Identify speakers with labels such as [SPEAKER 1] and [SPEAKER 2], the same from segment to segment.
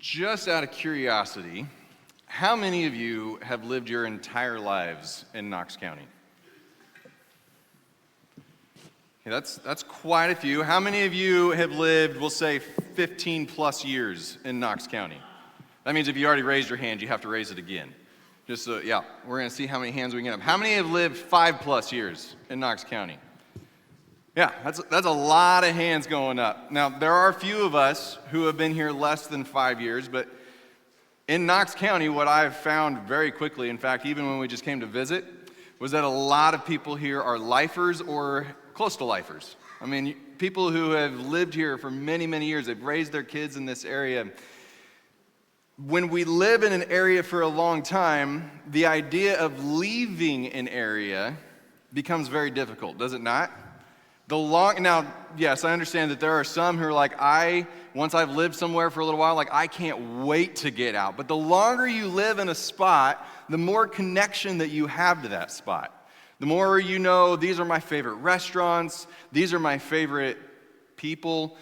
[SPEAKER 1] Just out of curiosity, how many of you have lived your entire lives in Knox County? Okay, that's quite a few. How many of you have lived, we'll say, 15 plus years in Knox County? That means if you already raised your hand, you have to raise it again. Just so, yeah, we're going to see how many hands we can get up. How many have lived 5 plus years in Knox County? Yeah, that's a lot of hands going up. Now, there are a few of us who have been here less than 5 years, but in Knox County, what I've found very quickly, in fact, even when we just came to visit, was that a lot of people here are lifers or close to lifers. I mean, people who have lived here for many, many years, they've raised their kids in this area. When we live in an area for a long time, the idea of leaving an area becomes very difficult, does it not? Now, yes, I understand that there are some who are like, once I've lived somewhere for a little while, like I can't wait to get out. But the longer you live in a spot, the more connection that you have to that spot. The more you know, these are my favorite restaurants, these are my favorite people,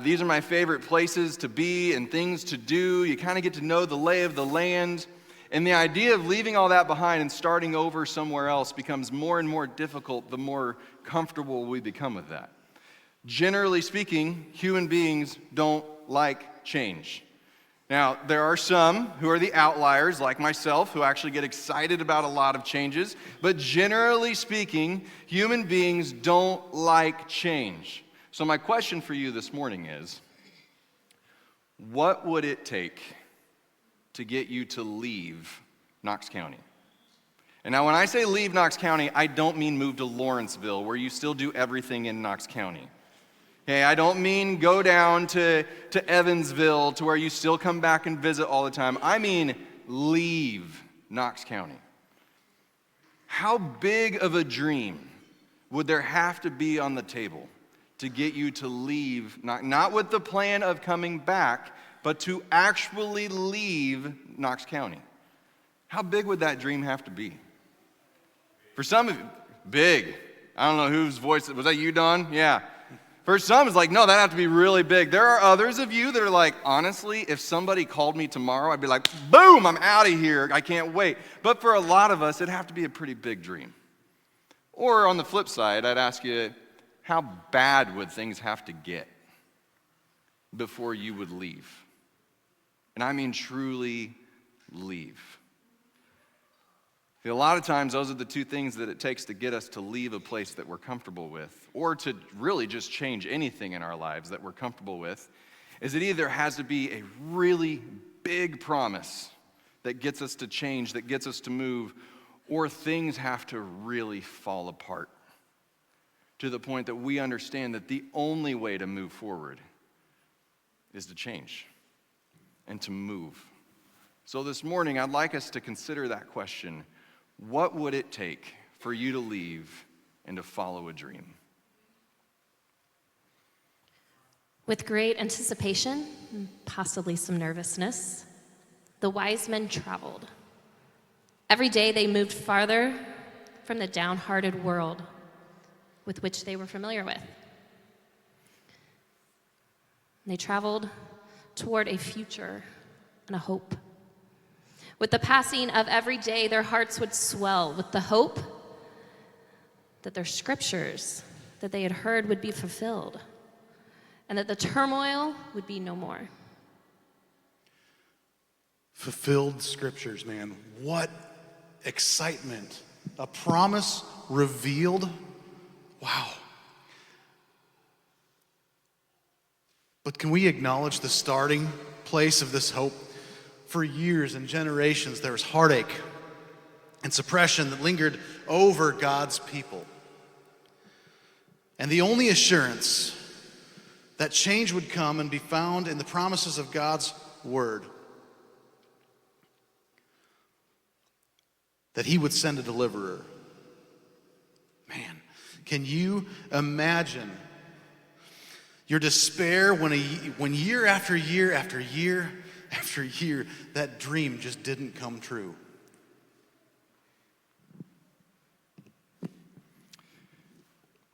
[SPEAKER 1] these are my favorite places to be and things to do. You kind of get to know the lay of the land. And the idea of leaving all that behind and starting over somewhere else becomes more and more difficult the more comfortable we become with that. Generally speaking, human beings don't like change. Now, there are some who are the outliers, like myself, who actually get excited about a lot of changes. But generally speaking, human beings don't like change. So my question for you this morning is, what would it take to get you to leave Knox County? And now when I say leave Knox County, I don't mean move to Lawrenceville, where you still do everything in Knox County. Okay, I don't mean go down to Evansville, to where you still come back and visit all the time. I mean leave Knox County. How big of a dream would there have to be on the table to get you to leave, not with the plan of coming back, but to actually leave Knox County? How big would that dream have to be? For some of you, big. I don't know whose voice, was that you, Don? Yeah. For some, it's like, no, that'd have to be really big. There are others of you that are like, honestly, if somebody called me tomorrow, I'd be like, boom, I'm out of here. I can't wait. But for a lot of us, it'd have to be a pretty big dream. Or on the flip side, I'd ask you, how bad would things have to get before you would leave? And I mean truly leave. A lot of times, those are the two things that it takes to get us to leave a place that we're comfortable with, or to really just change anything in our lives that we're comfortable with, is it either has to be a really big promise that gets us to change, that gets us to move, or things have to really fall apart to the point that we understand that the only way to move forward is to change and to move. So this morning, I'd like us to consider that question. What would it take for you to leave and to follow a dream?
[SPEAKER 2] With great anticipation, and possibly some nervousness, the wise men traveled. Every day they moved farther from the downhearted world with which they were familiar with. They traveled toward a future and a hope. With the passing of every day, their hearts would swell with the hope that their scriptures that they had heard would be fulfilled and that the turmoil would be no more.
[SPEAKER 3] Fulfilled scriptures, man. What excitement. A promise revealed. Wow. But can we acknowledge the starting place of this hope? For years and generations, there was heartache and suppression that lingered over God's people. And the only assurance that change would come and be found in the promises of God's word, that he would send a deliverer. Man, can you imagine your despair when year after year after year after year, that dream just didn't come true?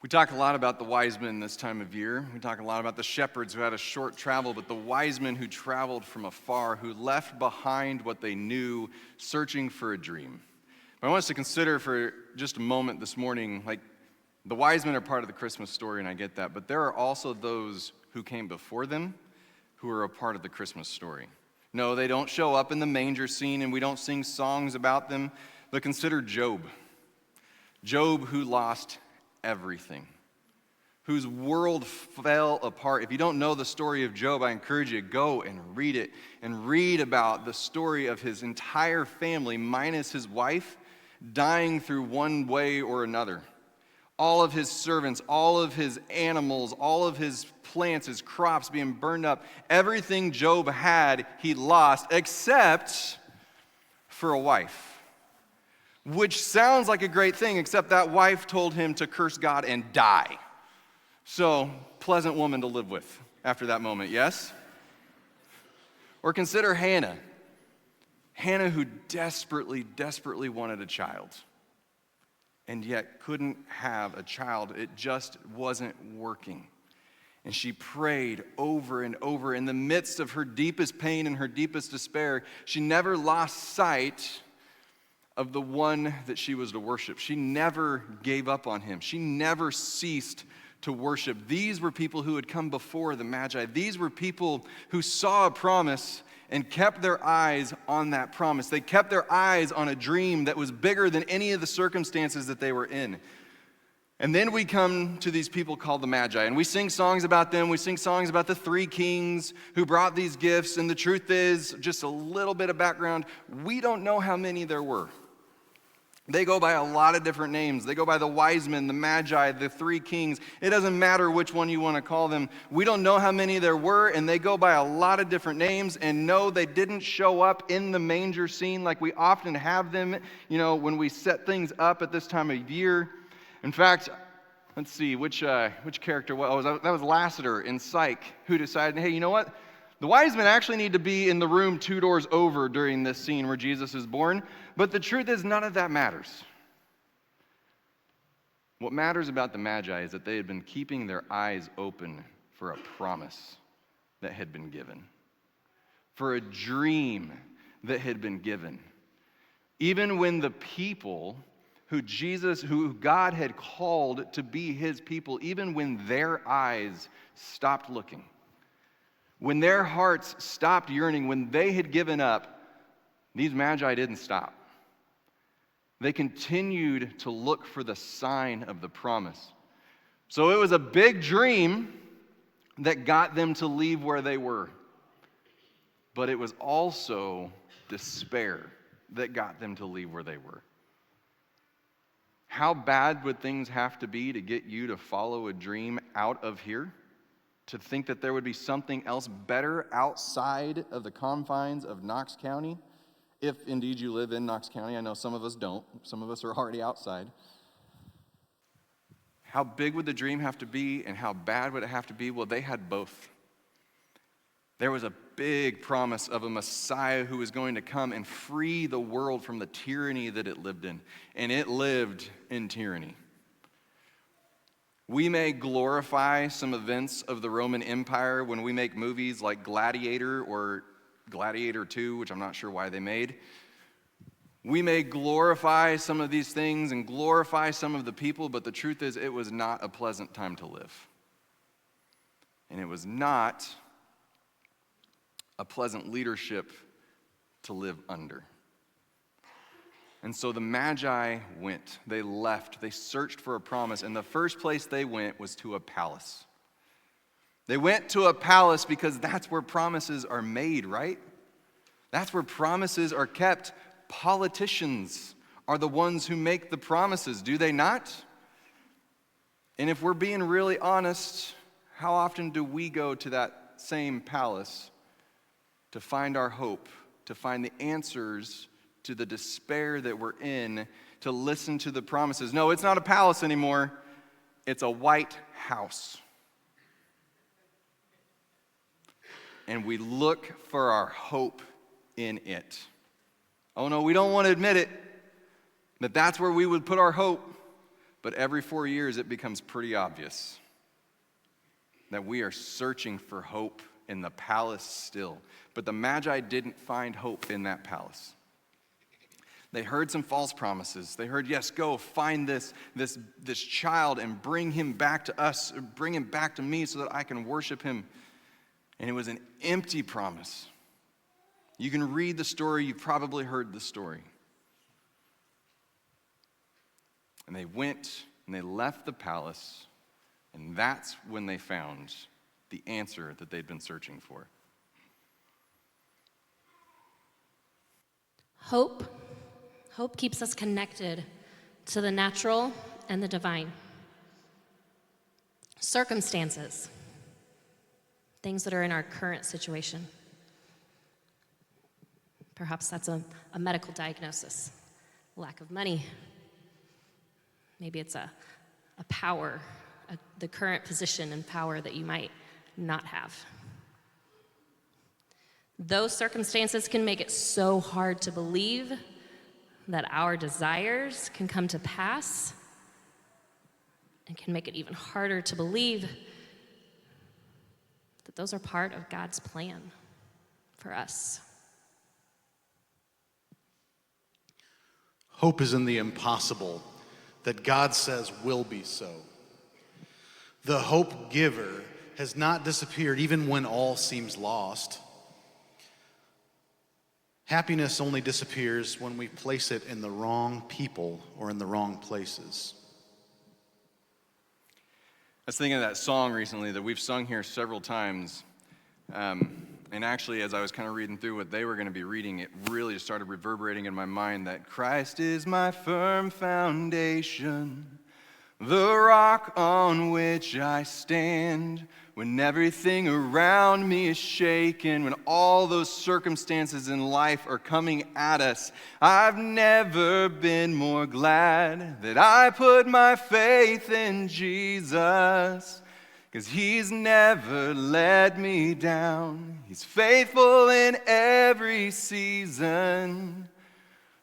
[SPEAKER 1] We talk a lot about the wise men this time of year. We talk a lot about the shepherds who had a short travel, but the wise men who traveled from afar, who left behind what they knew, searching for a dream. But I want us to consider for just a moment this morning, like, the wise men are part of the Christmas story, and I get that, but there are also those who came before them who are a part of the Christmas story. No, they don't show up in the manger scene, and we don't sing songs about them, but consider Job. Job, who lost everything, whose world fell apart. If you don't know the story of Job, I encourage you to go and read it and read about the story of his entire family, minus his wife, dying through one way or another. All of his servants, all of his animals, all of his plants, his crops being burned up. Everything Job had, he lost, except for a wife. Which sounds like a great thing, except that wife told him to curse God and die. So, pleasant woman to live with after that moment, yes? Or consider Hannah. Hannah, who desperately, desperately wanted a child, and yet couldn't have a child. It just wasn't working. And she prayed over and over. In the midst of her deepest pain and her deepest despair, she never lost sight of the one that she was to worship. She never gave up on him. She never ceased to worship. These were people who had come before the Magi. These were people who saw a promise and kept their eyes on that promise. They kept their eyes on a dream that was bigger than any of the circumstances that they were in. And then we come to these people called the Magi, and we sing songs about them. We sing songs about the three kings who brought these gifts, and the truth is, just a little bit of background, we don't know how many there were. They go by a lot of different names. They go by the wise men, the Magi, the three kings. It doesn't matter which one you want to call them. We don't know how many there were, and they go by a lot of different names. And no, they didn't show up in the manger scene like we often have them, when we set things up at this time of year. In fact, let's see, which character was that? Was Lassiter in Psych, who decided, hey, you know what? The wise men actually need to be in the room 2 doors over during this scene where Jesus is born. But the truth is, none of that matters. What matters about the Magi is that they had been keeping their eyes open for a promise that had been given, for a dream that had been given. Even when the people who God had called to be his people, even when their eyes stopped looking, when their hearts stopped yearning, when they had given up, these Magi didn't stop. They continued to look for the sign of the promise. So it was a big dream that got them to leave where they were. But it was also despair that got them to leave where they were. How bad would things have to be to get you to follow a dream out of here? To think that there would be something else better outside of the confines of Knox County? If indeed you live in Knox County. I know some of us don't. Some of us are already outside. How big would the dream have to be, and how bad would it have to be? Well, they had both. There was a big promise of a Messiah who was going to come and free the world from the tyranny that it lived in. And it lived in tyranny. We may glorify some events of the Roman Empire when we make movies like Gladiator or Gladiator 2, which I'm not sure why they made. We may glorify some of these things and glorify some of the people, but the truth is it was not a pleasant time to live. And it was not a pleasant leadership to live under. And so the Magi went, they left, they searched for a promise, and the first place they went was to a palace. They went to a palace because that's where promises are made, right? That's where promises are kept. Politicians are the ones who make the promises, do they not? And if we're being really honest, how often do we go to that same palace to find our hope, to find the answers to the despair that we're in, to listen to the promises? No, it's not a palace anymore. It's a White House. And we look for our hope in it. Oh no, we don't want to admit it, that that's where we would put our hope. But every 4 years, it becomes pretty obvious that we are searching for hope in the palace still. But the Magi didn't find hope in that palace. They heard some false promises. They heard, yes, go find this child and bring him back to us, or bring him back to me so that I can worship him. And it was an empty promise. You can read the story. You've probably heard the story. And they went and they left the palace, and that's when they found the answer that they'd been searching for.
[SPEAKER 2] Hope keeps us connected to the natural and the divine. Circumstances, things that are in our current situation. Perhaps that's a medical diagnosis, lack of money. Maybe it's a power, the current position and power that you might not have. Those circumstances can make it so hard to believe that our desires can come to pass, and can make it even harder to believe that those are part of God's plan for us.
[SPEAKER 3] Hope is in the impossible that God says will be so. The hope giver has not disappeared even when all seems lost. Happiness only disappears when we place it in the wrong people or in the wrong places.
[SPEAKER 1] I was thinking of that song recently that we've sung here several times. And actually, as I was kind of reading through what they were going to be reading, it really just started reverberating in my mind that Christ is my firm foundation, the rock on which I stand. When everything around me is shaken, when all those circumstances in life are coming at us, I've never been more glad that I put my faith in Jesus. 'Cause he's never let me down. He's faithful in every season.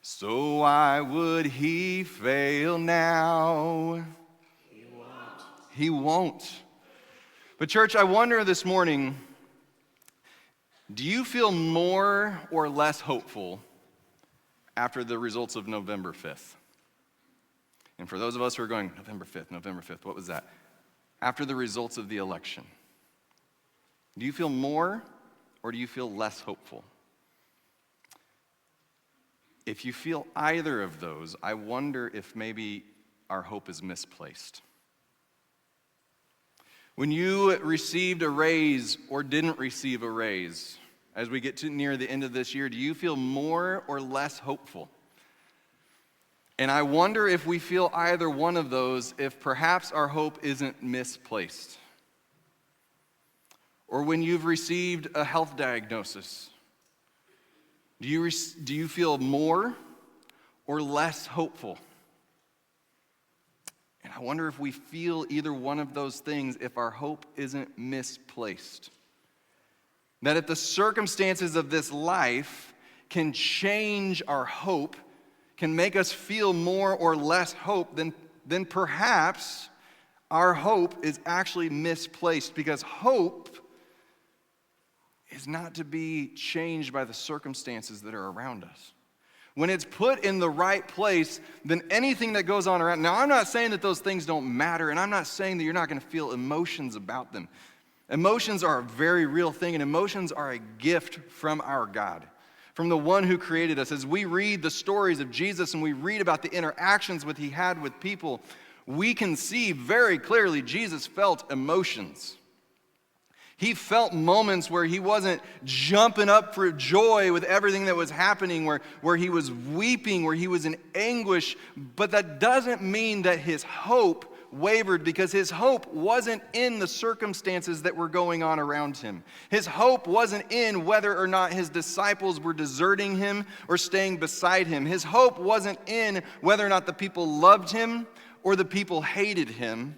[SPEAKER 1] So why would he fail now? He won't. But church, I wonder this morning, do you feel more or less hopeful after the results of November 5th? And for those of us who are going, November 5th, what was that? After the results of the election, do you feel more or do you feel less hopeful? If you feel either of those, I wonder if maybe our hope is misplaced. When you received a raise or didn't receive a raise, as we get to near the end of this year, do you feel more or less hopeful? And I wonder if we feel either one of those, if perhaps our hope isn't misplaced. Or when you've received a health diagnosis, do you feel more or less hopeful? And I wonder if we feel either one of those things, if our hope isn't misplaced. That if the circumstances of this life can change our hope, can make us feel more or less hope, then perhaps our hope is actually misplaced, because hope is not to be changed by the circumstances that are around us. When it's put in the right place, then anything that goes on around. Now, I'm not saying that those things don't matter, and I'm not saying that you're not going to feel emotions about them. Emotions are a very real thing, and emotions are a gift from our God, from the one who created us. As we read the stories of Jesus and we read about the interactions that he had with people, we can see very clearly Jesus felt emotions. He felt moments where he wasn't jumping up for joy with everything that was happening, where he was weeping, where he was in anguish. But that doesn't mean that his hope wavered, because his hope wasn't in the circumstances that were going on around him. His hope wasn't in whether or not his disciples were deserting him or staying beside him. His hope wasn't in whether or not the people loved him or the people hated him.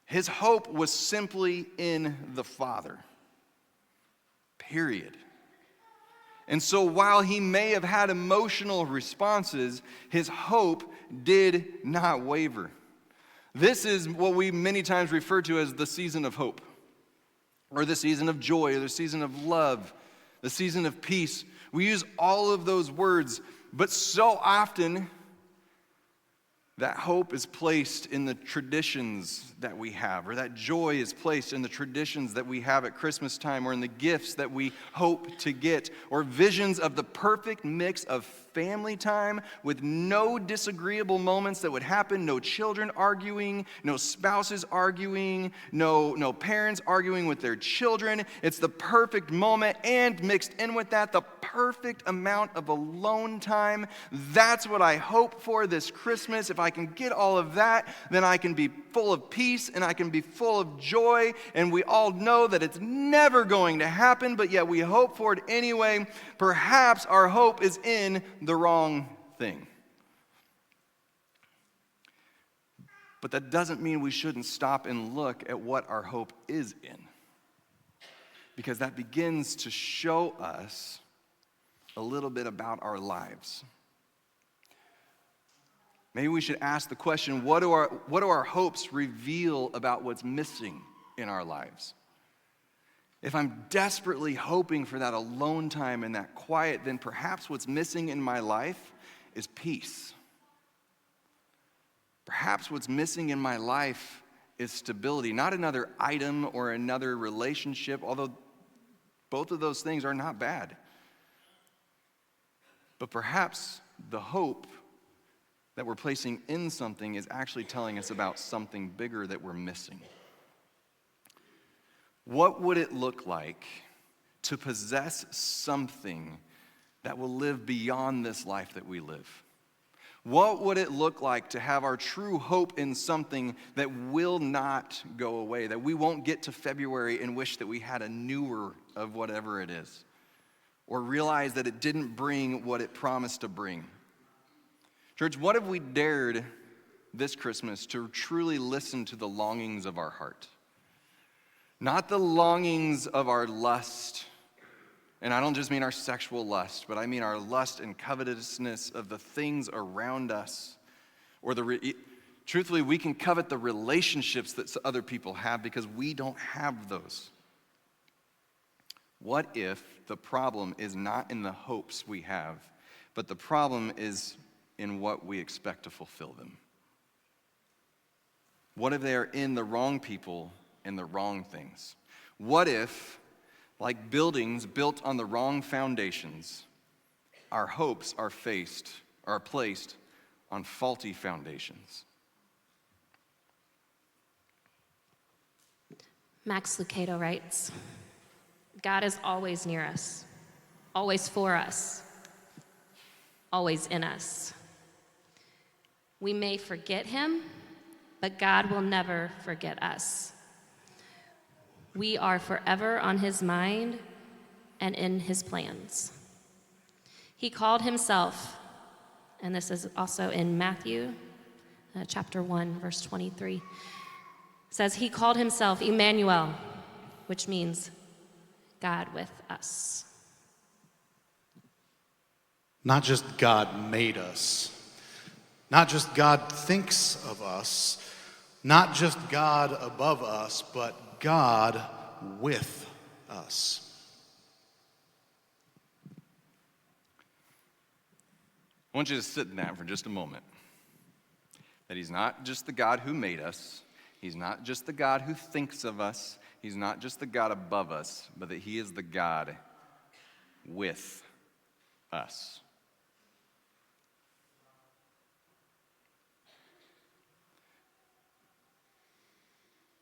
[SPEAKER 1] His hope was simply in the Father. Period. And so while he may have had emotional responses, his hope did not waver. This is what we many times refer to as the season of hope, or the season of joy, or the season of love, the season of peace. We use all of those words, but so often that hope is placed in the traditions that we have, or that joy is placed in the traditions that we have at Christmas time, or in the gifts that we hope to get, or visions of the perfect mix of family time with no disagreeable moments that would happen, no children arguing, no spouses arguing, no parents arguing with their children. It's the perfect moment, and mixed in with that, the perfect amount of alone time. That's what I hope for this Christmas. If I can get all of that, then I can be full of peace and I can be full of joy. And we all know that it's never going to happen, but yet we hope for it anyway. Perhaps our hope is in the wrong thing. But that doesn't mean we shouldn't stop and look at what our hope is in, because that begins to show us a little bit about our lives. Maybe we should ask the question, what do our hopes reveal about what's missing in our lives? If I'm desperately hoping for that alone time and that quiet, then perhaps what's missing in my life is peace. Perhaps what's missing in my life is stability, not another item or another relationship, although both of those things are not bad. But perhaps the hope that we're placing in something is actually telling us about something bigger that we're missing. What would it look like to possess something that will live beyond this life that we live? What would it look like to have our true hope in something that will not go away, that we won't get to February and wish that we had a newer of whatever it is, or realize that it didn't bring what it promised to bring? Church, what if we dared this Christmas to truly listen to the longings of our heart? Not the longings of our lust, and I don't just mean our sexual lust, but I mean our lust and covetousness of the things around us. Or truthfully, we can covet the relationships that other people have because we don't have those. What if the problem is not in the hopes we have, but the problem is in what we expect to fulfill them? What if they are in the wrong people and the wrong things? What if, like buildings built on the wrong foundations, our hopes are placed on faulty foundations?
[SPEAKER 2] Max Lucado writes, God is always near us, always for us, always in us. We may forget him, but God will never forget us. We are forever on his mind and in his plans. He called himself, and this is also in Matthew chapter 1, verse 23, says he called himself Emmanuel, which means God with us.
[SPEAKER 3] Not just God made us, not just God thinks of us, not just God above us, but God with us.
[SPEAKER 1] I want you to sit in that for just a moment. That he's not just the God who made us, he's not just the God who thinks of us, he's not just the God above us, but that he is the God with us.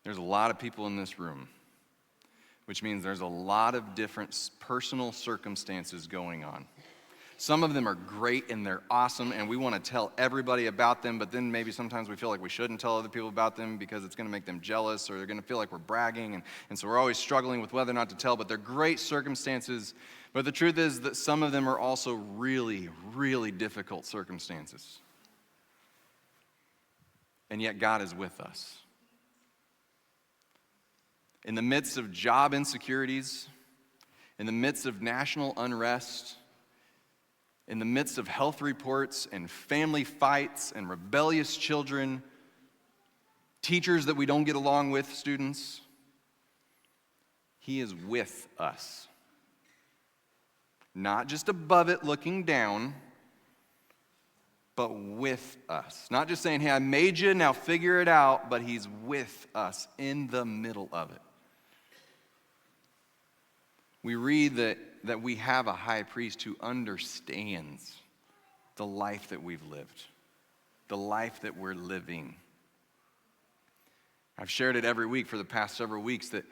[SPEAKER 1] There's a lot of people in this room, which means there's a lot of different personal circumstances going on. Some of them are great and they're awesome and we want to tell everybody about them, but then maybe sometimes we feel like we shouldn't tell other people about them because it's going to make them jealous or they're going to feel like we're bragging, and so we're always struggling with whether or not to tell, but they're great circumstances. But the truth is that some of them are also really, really difficult circumstances. And yet God is with us. In the midst of job insecurities, in the midst of national unrest, in the midst of health reports and family fights and rebellious children, teachers that we don't get along with, students. He is with us. Not just above it looking down, but with us. Not just saying, hey, I made you, now figure it out, but he's with us in the middle of it. We read that we have a high priest who understands the life that we've lived, the life that we're living. I've shared it every week for the past several weeks that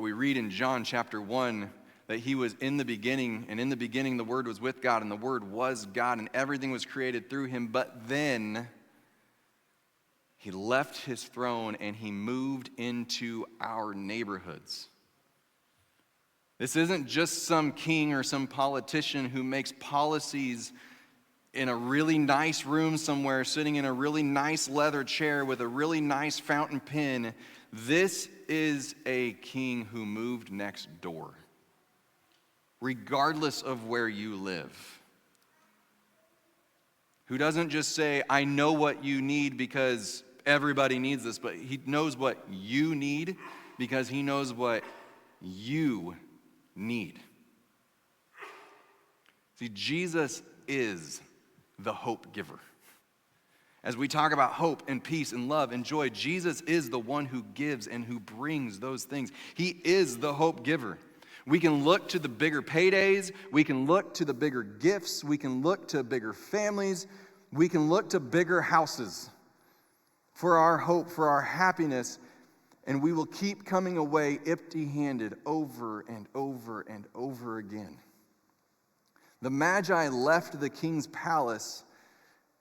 [SPEAKER 1] we read in John chapter 1 that he was in the beginning, and in the beginning the Word was with God, and the Word was God, and everything was created through him. But then he left his throne and he moved into our neighborhoods. This isn't just some king or some politician who makes policies in a really nice room somewhere, sitting in a really nice leather chair with a really nice fountain pen. This is a king who moved next door, regardless of where you live. Who doesn't just say, I know what you need because everybody needs this, but he knows what you need because he knows what you need. See, Jesus is the hope giver. As we talk about hope and peace and love and joy, Jesus is the one who gives and who brings those things. He is the hope giver. We can look to the bigger paydays. We can look to the bigger gifts. We can look to bigger families. We can look to bigger houses for our hope, for our happiness. And we will keep coming away empty-handed over and over and over again. The Magi left the king's palace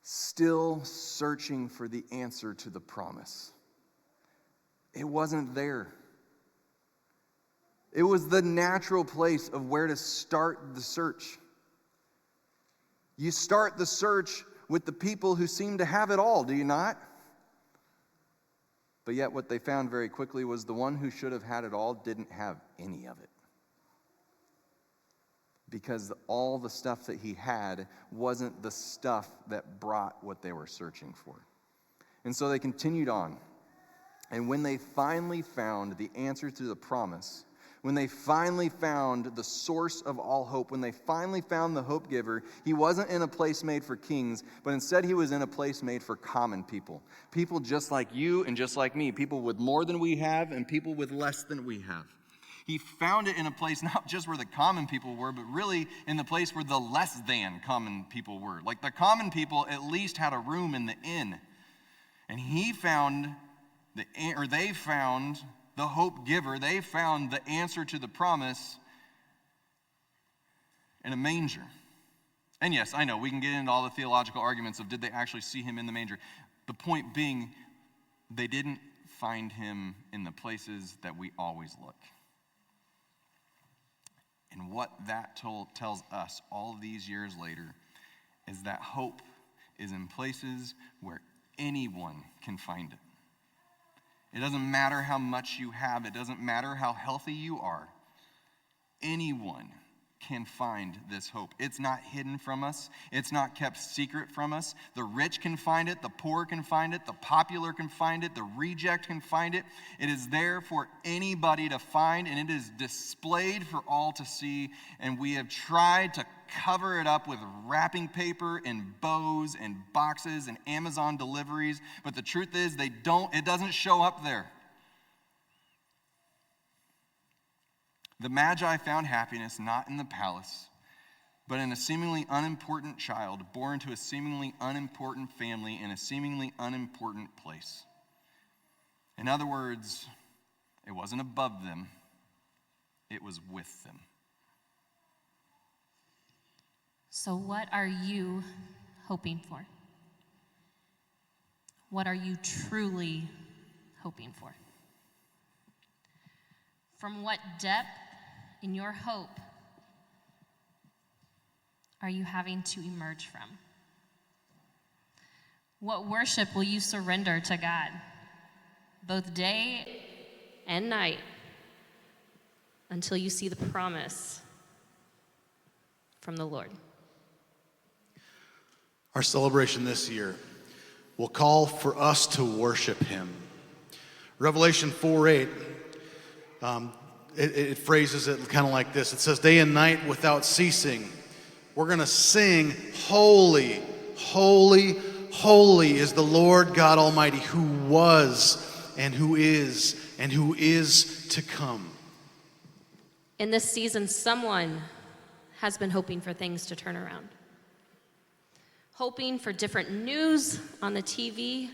[SPEAKER 1] still searching for the answer to the promise. It wasn't there. It was the natural place of where to start the search. You start the search with the people who seem to have it all, do you not? But yet what they found very quickly was the one who should have had it all didn't have any of it. Because all the stuff that he had wasn't the stuff that brought what they were searching for. And so they continued on. And when they finally found the answer to the promise, when they finally found the source of all hope, when they finally found the hope giver, he wasn't in a place made for kings, but instead he was in a place made for common people. People just like you and just like me. People with more than we have and people with less than we have. He found it in a place not just where the common people were, but really in the place where the less than common people were. Like the common people at least had a room in the inn. And they found the hope giver. They found the answer to the promise in a manger. And yes, I know, we can get into all the theological arguments of did they actually see him in the manger. The point being, they didn't find him in the places that we always look. And what that tells us all these years later is that hope is in places where anyone can find it. It doesn't matter how much you have. It doesn't matter how healthy you are. Anyone can find this hope. It's not hidden from us. It's not kept secret from us. The rich can find it. The poor can find it. The popular can find it. The reject can find it. It is there for anybody to find, and it is displayed for all to see. And we have tried to cover it up with wrapping paper and bows and boxes and Amazon deliveries. But the truth is, it doesn't show up there. The Magi found happiness not in the palace, but in a seemingly unimportant child born to a seemingly unimportant family in a seemingly unimportant place. In other words, it wasn't above them, it was with them.
[SPEAKER 2] So, what are you hoping for? What are you truly hoping for? From what depth in your hope are you having to emerge from? What worship will you surrender to God, both day and night, until you see the promise from the Lord?
[SPEAKER 3] Our celebration this year will call for us to worship him Revelation 4:8, it phrases it kind of like this. It says, day and night without ceasing, we're going to sing, holy, holy, holy is the Lord God Almighty, who was and who is to come.
[SPEAKER 2] In this season, someone has been hoping for things to turn around. Hoping for different news on the TV,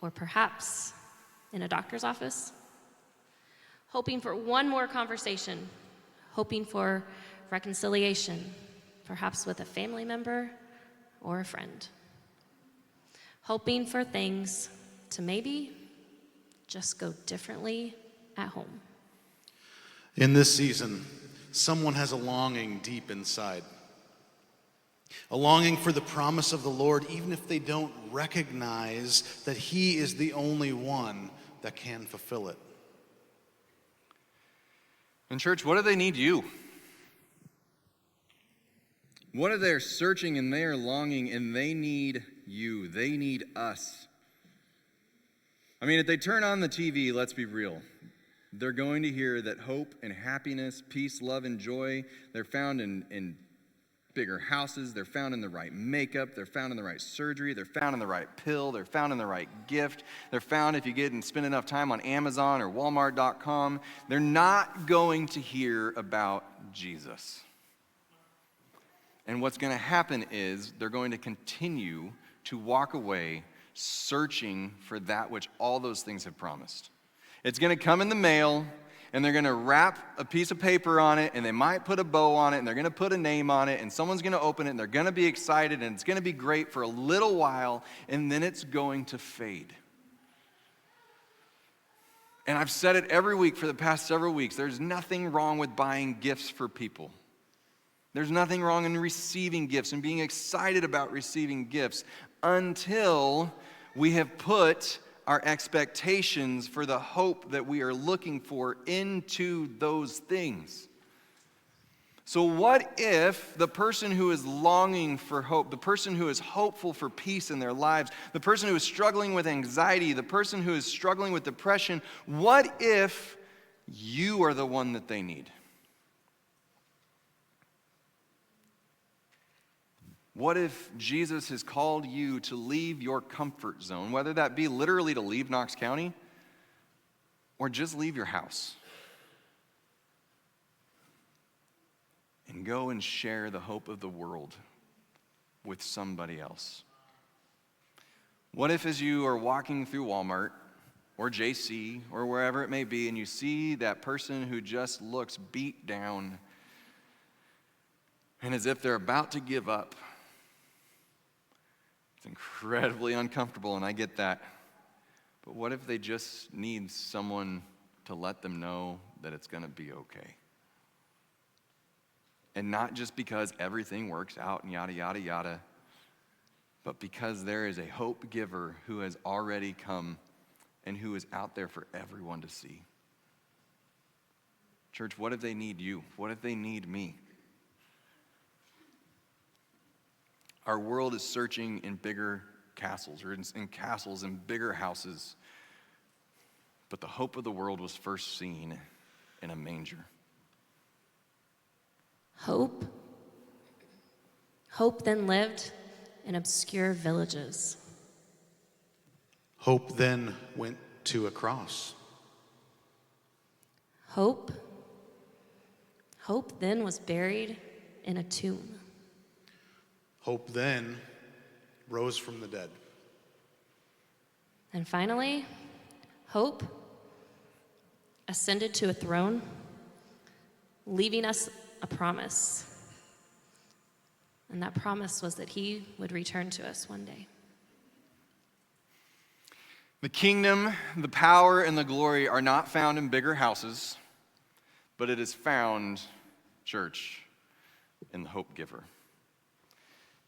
[SPEAKER 2] or perhaps in a doctor's office. Hoping for one more conversation. Hoping for reconciliation, perhaps with a family member or a friend. Hoping for things to maybe just go differently at home.
[SPEAKER 3] In this season, someone has a longing deep inside. A longing for the promise of the Lord, even if they don't recognize that He is the only one that can fulfill it.
[SPEAKER 1] And church, what do they need you? What are they searching and they are longing and they need you? They need us. I mean, if they turn on the TV, let's be real. They're going to hear that hope and happiness, peace, love, and joy, they're found in bigger houses, they're found in the right makeup, they're found in the right surgery, they're found in the right pill, they're found in the right gift, they're found if you get and spend enough time on Amazon or Walmart.com. They're not going to hear about Jesus. And what's going to happen is they're going to continue to walk away searching for that which all those things have promised. It's going to come in the mail, and they're going to wrap a piece of paper on it, and they might put a bow on it, and they're going to put a name on it, and someone's going to open it, and they're going to be excited, and it's going to be great for a little while, and then it's going to fade. And I've said it every week for the past several weeks. There's nothing wrong with buying gifts for people. There's nothing wrong in receiving gifts and being excited about receiving gifts until we have put our expectations for the hope that we are looking for into those things. So what if the person who is longing for hope, the person who is hopeful for peace in their lives, the person who is struggling with anxiety, the person who is struggling with depression, what if you are the one that they need? What if Jesus has called you to leave your comfort zone, whether that be literally to leave Knox County or just leave your house and go and share the hope of the world with somebody else? What if as you are walking through Walmart or JC or wherever it may be and you see that person who just looks beat down and as if they're about to give up? It's incredibly uncomfortable, and I get that. But what if they just need someone to let them know that it's going to be okay? And not just because everything works out and yada, yada, yada, but because there is a hope giver who has already come and who is out there for everyone to see. Church, what if they need you? What if they need me? Our world is searching in bigger castles, or in castles in bigger houses. But the hope of the world was first seen in a manger.
[SPEAKER 2] Hope? Hope then lived in obscure villages.
[SPEAKER 3] Hope then went to a cross.
[SPEAKER 2] Hope? Hope then was buried in a tomb.
[SPEAKER 3] Hope then rose from the dead.
[SPEAKER 2] And finally, hope ascended to a throne, leaving us a promise. And that promise was that he would return to us one day.
[SPEAKER 1] The kingdom, the power, and the glory are not found in bigger houses, but it is found, church, in the hope giver.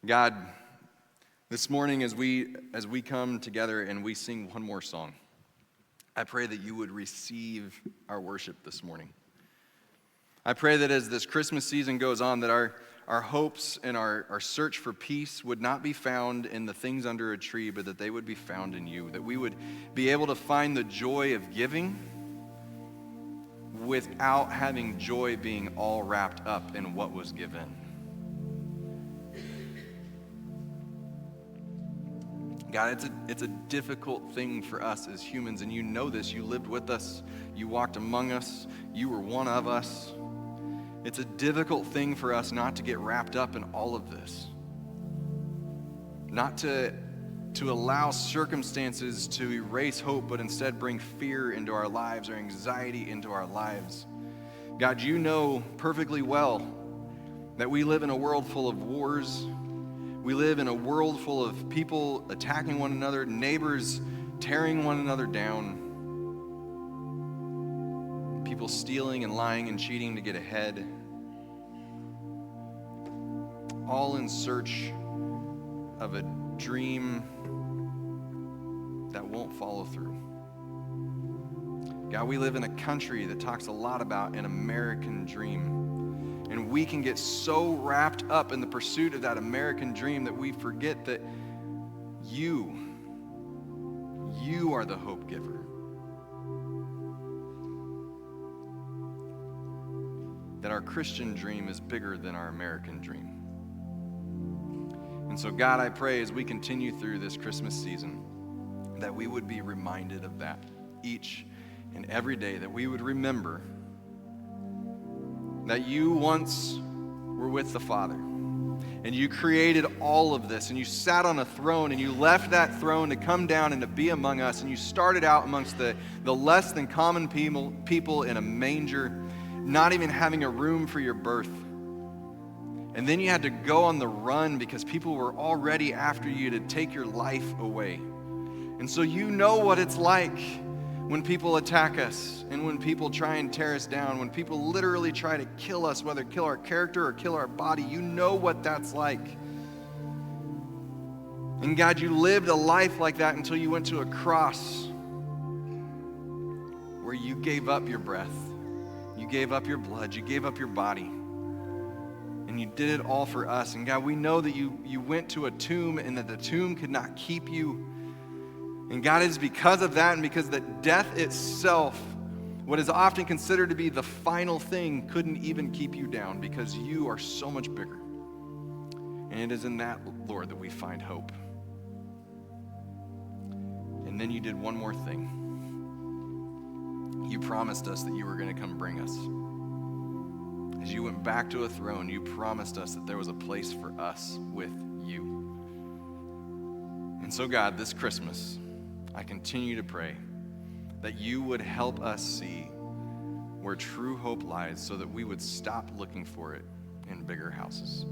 [SPEAKER 1] God, this morning as we come together and we sing one more song, I pray that you would receive our worship this morning. I pray that as this Christmas season goes on, that our our hopes and our search for peace would not be found in the things under a tree, but that they would be found in you. That we would be able to find the joy of giving without having joy being all wrapped up in what was given. God, it's a difficult thing for us as humans, and you know this. You lived with us. You walked among us. You were one of us. It's a difficult thing for us not to get wrapped up in all of this. Not to allow circumstances to erase hope, but instead bring fear into our lives or anxiety into our lives. God, you know perfectly well that we live in a world full of wars. We live in a world full of people attacking one another, neighbors tearing one another down, people stealing and lying and cheating to get ahead, all in search of a dream that won't follow through. God, we live in a country that talks a lot about an American dream. And we can get so wrapped up in the pursuit of that American dream that we forget that you are the hope giver. That our Christian dream is bigger than our American dream. And so, God, I pray as we continue through this Christmas season that we would be reminded of that each and every day, that we would remember that you once were with the Father, and you created all of this, and you sat on a throne, and you left that throne to come down and to be among us, and you started out amongst the less than common people in a manger, not even having a room for your birth. And then you had to go on the run because people were already after you to take your life away. And so you know what it's like when people attack us and when people try and tear us down, when people literally try to kill us, whether kill our character or kill our body. You know what that's like. And God, you lived a life like that until you went to a cross where you gave up your breath, you gave up your blood, you gave up your body, and you did it all for us. And God, we know that you went to a tomb and that the tomb could not keep you. And God, it is because of that and because that death itself, what is often considered to be the final thing, couldn't even keep you down because you are so much bigger. And it is in that, Lord, that we find hope. And then you did one more thing. You promised us that you were going to come bring us. As you went back to a throne, you promised us that there was a place for us with you. And so, God, this Christmas, I continue to pray that you would help us see where true hope lies so that we would stop looking for it in bigger houses.